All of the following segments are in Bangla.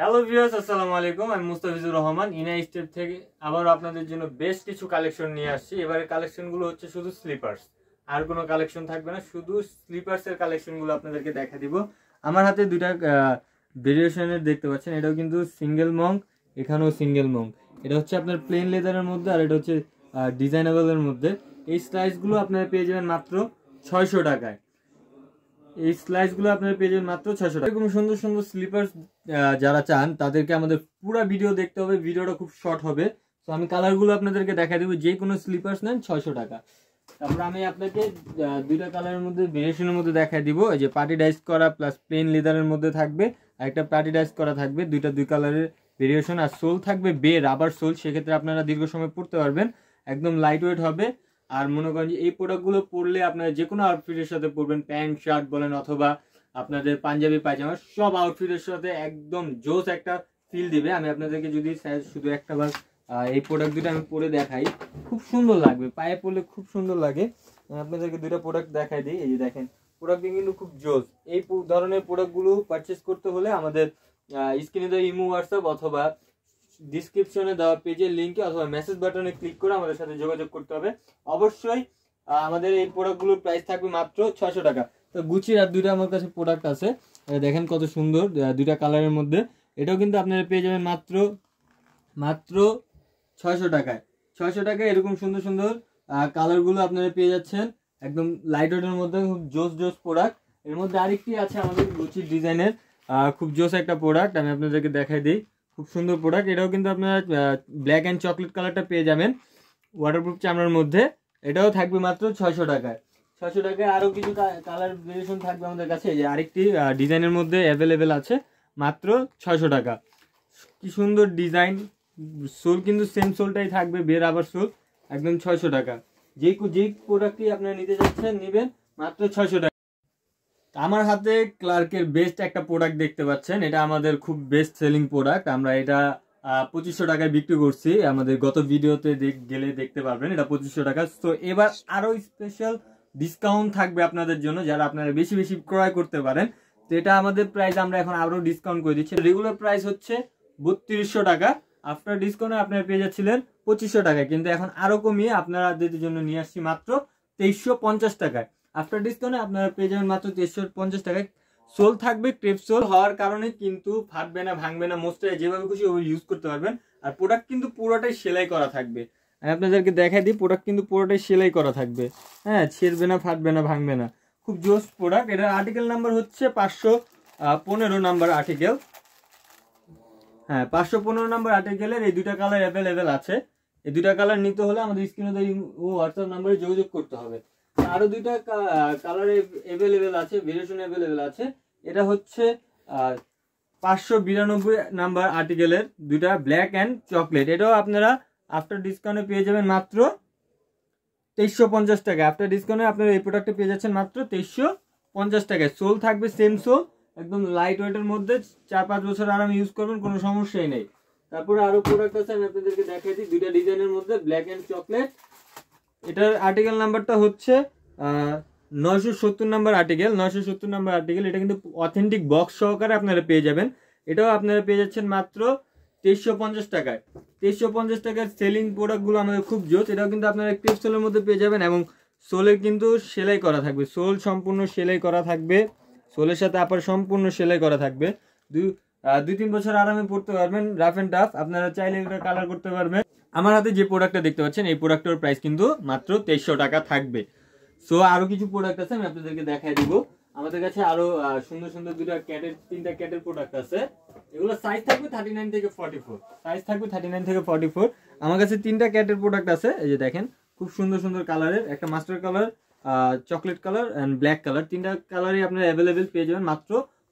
হ্যালো ভিউয়ার্স, আসসালামু আলাইকুম। আমি মুস্তাফিজুর রহমান ইনা স্টেপ থেকে আবার আপনাদের জন্য বেশ কিছু কালেকশন নিয়ে আসছি। এবারে কালেকশনগুলো হচ্ছে শুধু স্লিপার্স, আর কোনো কালেকশন থাকবে না, শুধু স্লিপার্সের কালেকশনগুলো আপনাদেরকে দেখা দিব। আমার হাতে দুইটা ভেরিয়েশনের দেখতে পাচ্ছেন, এটাও কিন্তু সিঙ্গেল মঙ্ক, এখানেও সিঙ্গেল মঙ্ক। এটা হচ্ছে আপনার প্লেন লেদারের মধ্যে, আর এটা হচ্ছে ডিজাইনেবলের মধ্যে। এই স্লাইসগুলো আপনারা পেয়ে যাবেন মাত্র 600 টাকায়। এই স্লাইসগুলো আপনারা পেয়ে যাবেন মাত্র 600 টাকা। এরকম সুন্দর সুন্দর স্লিপার্স যারা চান তাদেরকে আমাদের পুরো ভিডিও দেখতে হবে, ভিডিওটা খুব শর্ট হবে। তো আমি কালারগুলো আপনাদেরকে দেখা দেবো, যে কোনো স্লিপার্স নেন 600 টাকা। তারপর আমি আপনাকে দুইটা কালারের মধ্যে ভেরিয়েশনের মধ্যে দেখাই দিব। এই যে পার্টি ডাইস করা প্লাস প্লেন লেদারের মধ্যে থাকবে, আর একটা পার্টি ডাইস করা থাকবে, দুই কালারের ভেরিয়েশন। আর সোল থাকবে রাবার সোল, সেক্ষেত্রে আপনারা দীর্ঘ সময় পরতে পারবেন, একদম লাইট ওয়েট হবে। আর মনে করেন যে এই প্রোডাক্টগুলো পরলে আপনারা যে কোনো আউটফিটের সাথে পরবেন, প্যান্ট শার্ট বলেন অথবা আপনাদের পাঞ্জাবি পায়জামা, সব আউটফিটের সাথে একদম জোস একটা ফিল দিবে। আমি আপনাদেরকে যদি শুধু একটা বার এই প্রোডাক্ট দুটো আমি পরে দেখাই, খুব সুন্দর লাগবে, পায়ে পরলে খুব সুন্দর লাগে। আপনাদেরকে দুইটা প্রোডাক্ট দেখাই দিই। এই যে দেখেন, প্রোডাক্ট কিন্তু খুব জোস। এই ধরনের প্রোডাক্টগুলো পারচেস করতে হলে আমাদের স্ক্রিনে দেওয়া ইমো, হোয়াটসঅ্যাপ অথবা ডিসক্রিপশনে দেওয়া পেজের লিঙ্কে অথবা মেসেজ বাটনে ক্লিক করে আমাদের সাথে যোগাযোগ করতে হবে। অবশ্যই আমাদের এই প্রোডাক্টগুলোর প্রাইস থাকবে মাত্র 600 টাকা। তো গুচির আর দুইটা আমার কাছে প্রোডাক্ট আছে, দেখেন কত সুন্দর, দুইটা কালারের মধ্যে। এটাও কিন্তু আপনারা পেয়ে যাবেন মাত্র 600 টাকায়। 600 টাকায় এরকম সুন্দর সুন্দর কালারগুলো আপনারা পেয়ে যাচ্ছেন, একদম লাইট ওয়েটের মধ্যে, খুব জোস প্রোডাক্ট। এর মধ্যে আরেকটি আছে আমাদের গুচির ডিজাইনের, খুব জোস একটা প্রোডাক্ট, আমি আপনাদেরকে দেখাই দিই। খুব সুন্দর প্রোডাক্ট, এটাও কিন্তু আপনারা ব্ল্যাক অ্যান্ড চকলেট কালারটা পেয়ে যাবেন ওয়াটারপ্রুফ চামড়ার মধ্যে। এটাও থাকবে মাত্র 600 টাকায়। 600 টাকায় আরও কিছু কালার ভেরিয়েশন থাকবে আমাদের কাছে। যে আরেকটি ডিজাইনের মধ্যে অ্যাভেলেবেল আছে, মাত্র 600 টাকা। কি সুন্দর ডিজাইন, সোল কিন্তু সেম সোলটাই থাকবে, রাবার সোল, একদম 600 টাকা। যেই প্রোডাক্টটি আপনারা নিতে যাচ্ছেন নেবেন মাত্র 600 টাকা। আমার হাতে ক্লার্কের বেস্ট একটা প্রোডাক্ট দেখতে পাচ্ছেন, এটা আমাদের খুব বেস্ট সেলিং প্রোডাক্ট। আমরা এটা 2500 টাকায় বিক্রি করছি, আমাদের গত ভিডিওতে গেলে দেখতে পারবেন। এটা 2500 টাকা। তো এবার আরো স্পেশাল ডিসকাউন্ট থাকবে আপনাদের জন্য, যারা আপনারা বেশি বেশি ক্রয় করতে পারেন। তো এটা আমাদের প্রাইস আমরা এখন আরো ডিসকাউন্ট করে দিচ্ছি। রেগুলার প্রাইস হচ্ছে 3200 টাকা, আফটার ডিসকাউন্টে আপনারা পেয়ে যাচ্ছিলেন 2500 টাকায়, কিন্তু এখন আরো কমিয়ে আপনাদের জন্য নিয়ে আসছি মাত্র 2350 টাকায়। আফটার ডিসকাউন্টে আপনারা পেয়ে যাবেন মাত্র 2350 টাকায়। সোল থাকবে ক্রেপ সোল হওয়ার কারণে কিন্তু ফাটবে না, ভাঙবে না, মোস্টারে যেভাবে খুশি ওই ইউজ করতে পারবেন। আর প্রোডাক্ট কিন্তু পুরোটাই সেলাই করা থাকবে, আমি আপনাদেরকে দেখাই দিই। প্রোডাক্ট কিন্তু পুরোটাই সেলাই করা থাকবে, হ্যাঁ, ছিঁড়বে না, ফাটবে না, ভাঙবে না, খুব জোস প্রোডাক্ট। এটার আর্টিকেল নাম্বার হচ্ছে 515 নাম্বার আর্টিকেল। হ্যাঁ, 515 নাম্বার আর্টিকেলের এই দুইটা কালার অ্যাভেলেবেল আছে। এই দুইটা কালার নিতে হলে আমাদের স্ক্রিনে হোয়াটসঅ্যাপ নাম্বারে যোগাযোগ করতে হবে। আরো দুইটা কালার অ্যাভেলেবেল আছে, ভেরিয়েশন অ্যাভেলেবেল আছে। এটা হচ্ছে 592 নাম্বার আর্টিকেলের দুইটা ব্ল্যাক অ্যান্ড চকলেট। এটাও আপনারা আফটার ডিসকাউন্টে পেয়ে যাবেন মাত্র 2350 টাকা। আফটার ডিসকাউন্টে আপনারা এই প্রোডাক্টটা পেয়ে যাচ্ছেন মাত্র 2350 টাকায়। সোল থাকবে সেম সোল, একদম লাইট ওয়েটের মধ্যে, 4-5 বছর আরাম ইউজ করবেন, কোনো সমস্যাই নেই। তারপরে আরো প্রোডাক্ট আছে, আমি আপনাদেরকে দেখাই দিই। দুইটা ডিজাইনের মধ্যে ব্ল্যাক অ্যান্ড চকলেট। এটার আর্টিকেল নাম্বারটা হচ্ছে 970 নাম্বার আর্টিকেল। 970 number article. এটা কিন্তু অথেন্টিক বক্স সহকারে আপনারা পেয়ে যাবেন। এটাও আপনারা পেয়ে যাচ্ছেন মাত্র 2350 টাকায়। 2350 টাকার সেলিং প্রোডাক্টগুলো আমাদের খুব জোস। এটাও কিন্তু আপনারা ক্রেপ সোলের মধ্যে পেয়ে যাবেন, এবং সোলে কিন্তু সেলাই করা থাকবে, সোল সম্পূর্ণ সেলাই করা থাকবে, সোলের সাথে আবার সম্পূর্ণ সেলাই করা থাকবে। 2-3 বছর আরামে পড়তে পারবেন, রাফ অ্যান্ড টাফ। আপনারা চাইলে এটা কালার করতে পারবেন। আমার হাতে যে প্রোডাক্টটা দেখতে পাচ্ছেন, এই প্রোডাক্টের প্রাইস কিন্তু মাত্র 2300 টাকা থাকবে। সো আরো কিছু প্রোডাক্ট আছে, আমি আপনাদেরকে দেখাই দিব। আমাদের কাছে আরো সুন্দর সুন্দর তিনটা ক্যাটের প্রোডাক্ট আছে। এগুলো সাইজ থাকবে 39 থেকে 44, সাইজ থাকবে 39 থেকে 44। আমার কাছে তিনটা ক্যাটের প্রোডাক্ট আছে। এই যে দেখেন, খুব সুন্দর সুন্দর কালারের, একটা master colour, chocolate colour and black colour. তিনটা কালারই আপনারা অ্যাভেলেবেল পেয়ে যাবেন মাত্র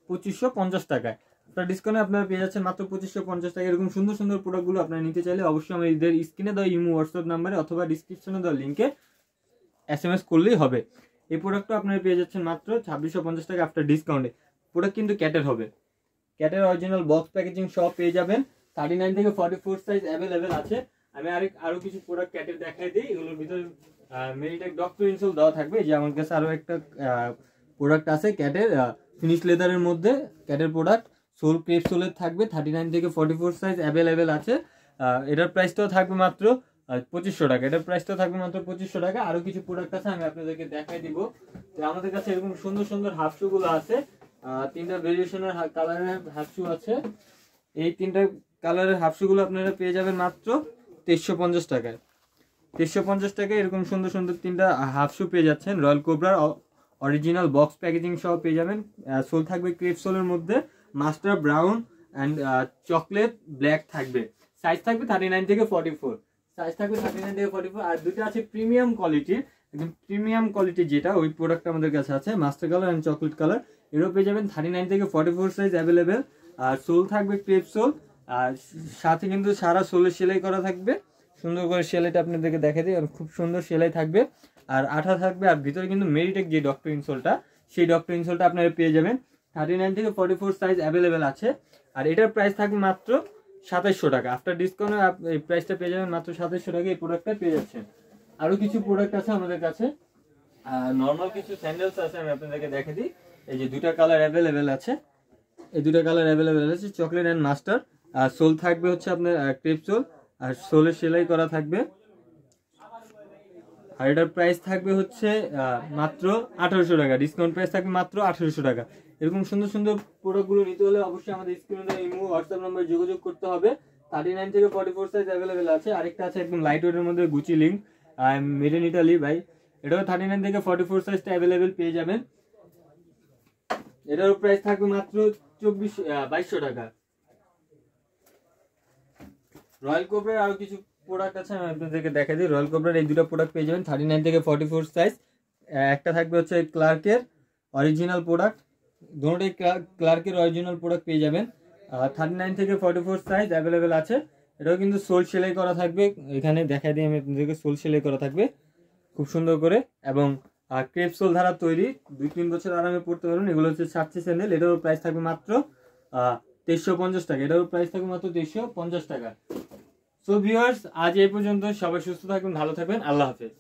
2550 টাকায়। আপনার ডিসকাউন্টে আপনারা পেয়ে যাচ্ছেন মাত্র 2550 টাকা। এরকম সুন্দর সুন্দর প্রোডাক্টগুলো আপনারা নিতে চাইলে অবশ্যই আমাদের স্ক্রিনে দেওয়া ইমো, হোয়াটসঅ্যাপ নাম্বারে অথবা ডিসক্রিপশনে দেওয়া লিঙ্কে SMS করলেই হবে। এই প্রোডাক্টটা আপনারা পেয়ে যাচ্ছেন মাত্র 2650 টাকা আফটার ডিসকাউন্টে। প্রোডাক্ট কিন্তু ক্যাটের হবে, ক্যাটের অরিজিনাল বক্স প্যাকেজিং সব পেয়ে যাবেন। 39 থেকে 44 সাইজ অ্যাভেলেবেল আছে। আমি আরো কিছু প্রোডাক্ট ক্যাটের দেখাই দিই। এগুলোর ভিতরে মেরিটেক ডক্টর ইনসোল দেওয়া থাকবে। যে আমার কাছে আরো একটা প্রোডাক্ট আছে ক্যাটের, ফিনিশ লেদারের মধ্যে ক্যাটের প্রোডাক্ট। সোল ক্রেপ সোলের থাকবে, 39 থেকে 44 সাইজ অ্যাভেলেবেল আছে। এটার প্রাইসটাও থাকবে মাত্র 2500 টাকা। এটার প্রাইসটাও থাকবে মাত্র 2500 টাকা। আরো কিছু প্রোডাক্ট আছে, আমি আপনাদেরকে দেখাই দিব। তো আমাদের কাছে এরকম সুন্দর সুন্দর হাফ শু গুলো আছে, 3টা ভেরিয়েশনের কালারের হাফ শু আছে। এই 3টা কালারের হাফ শু গুলো আপনারা পেয়ে যাবেন মাত্র 2350 টাকায়। 2350 টাকায় এরকম সুন্দর সুন্দর 3টা হাফ শু পেয়ে যাচ্ছেন। রয়্যাল কোবরার অরিজিনাল বক্স প্যাকেজিং সহ পেয়ে যাবেন। সোল থাকবে ক্রেপ সোলের মধ্যে, master brown and chocolate black থাকবে। সাইজ থাকবে 39 থেকে 44, সাইজ থাকবে 39 থেকে 44। আর দুটো আছে প্রিমিয়াম কোয়ালিটির, একদম প্রিমিয়াম কোয়ালিটি যেটা, ওই প্রোডাক্ট আমাদের কাছে আছে, master colour and chocolate colour. এরও পেয়ে যাবেন 39 থেকে 44 সাইজ অ্যাভেলেবেল। আর সোল থাকবে ক্রেপ সোল, আর সাথে কিন্তু সারা সোলের সেলাই করা থাকবে। সুন্দর করে সেলাইটা আপনাদেরকে দেখে দিই, আর খুব সুন্দর সেলাই থাকবে, আর আঠা থাকবে। আর ভিতরে কিন্তু মেরিটেক যে ডক্টর ইনসোলটা, সেই ডক্টর ইনসোলটা আপনারা পেয়ে যাবেন। 39 থেকে 44 সাইজ অ্যাভেলেবেল আছে। আর এটার প্রাইস থাকবে মাত্র 2700 টাকা। আফটার ডিসকাউন্টে এই প্রাইসটা পেয়ে যাবেন মাত্র 2700 টাকা। এই প্রোডাক্টটা পেয়ে যাচ্ছেন। আরও কিছু প্রোডাক্ট আছে আমাদের কাছে, নর্মাল কিছু স্যান্ডেলস আছে, আমি আপনাদেরকে দেখে দিই। এই যে 2টা কালার অ্যাভেলেবেল আছে, এই 2টা কালার অ্যাভেলেবেল আছে, চকলেট অ্যান্ড মাস্টার। আর সোল থাকবে হচ্ছে আপনার ক্রেপ সোল, আর সোলের সেলাই করা থাকবে। আর এটার প্রাইস থাকবে হচ্ছে মাত্র 1800 টাকা। ডিসকাউন্ট প্রাইস থাকবে মাত্র 1800 টাকা। এরকম সুন্দর সুন্দর প্রোডাক্টগুলো নিতে হলে অবশ্যই আমাদের স্ক্রিনে ইমো হোয়াটসঅ্যাপ নম্বরে যোগাযোগ করতে হবে। 39 থেকে 44 সাইজ অ্যাভেলেবেল আছে। আরেকটা আছে একদম লাইট ওয়েটের মধ্যে, Gucci link, made in Italy ভাই। এটাও 39 থেকে 44 সাইজটা অ্যাভেলেবেল পেয়ে যাবেন। এটারও প্রাইস থাকবে মাত্র 2200 টাকা। রয়্যাল কোবরার আরো কিছু প্রোডাক্ট আছে, আমি আপনাদেরকে দেখা দিই। রয়্যাল কোবরার এই 2টা প্রোডাক্ট পেয়ে যাবেন 39 থেকে 44 সাইজ। একটা থাকবে হচ্ছে ক্লার্কের অরিজিনাল প্রোডাক্ট, দুটোই ক্লার্কের অরিজিনাল প্রোডাক্ট পেয়ে যাবেন। 39 থেকে 44 সাইজ অ্যাভেলেবেল আছে। এটাও কিন্তু সোল সেলাই করা থাকবে, এখানে দেখা দিই আমি আপনাদেরকে, সোল সেলাই করা থাকবে খুব সুন্দর করে। এবং ক্রেপ সোল দ্বারা তৈরি, 2-3 বছর আরামে পড়তে পারবেন। এগুলো হচ্ছে সাচ্চি স্যান্ডেল। এটারও প্রাইস থাকবে মাত্র 2350 টাকা। এটারও প্রাইস থাকবে মাত্র 2350 টাকা। সো ভিউয়ার্স, আজ এই পর্যন্ত। সবাই সুস্থ থাকবেন, ভালো থাকবেন, আল্লাহ হাফেজ।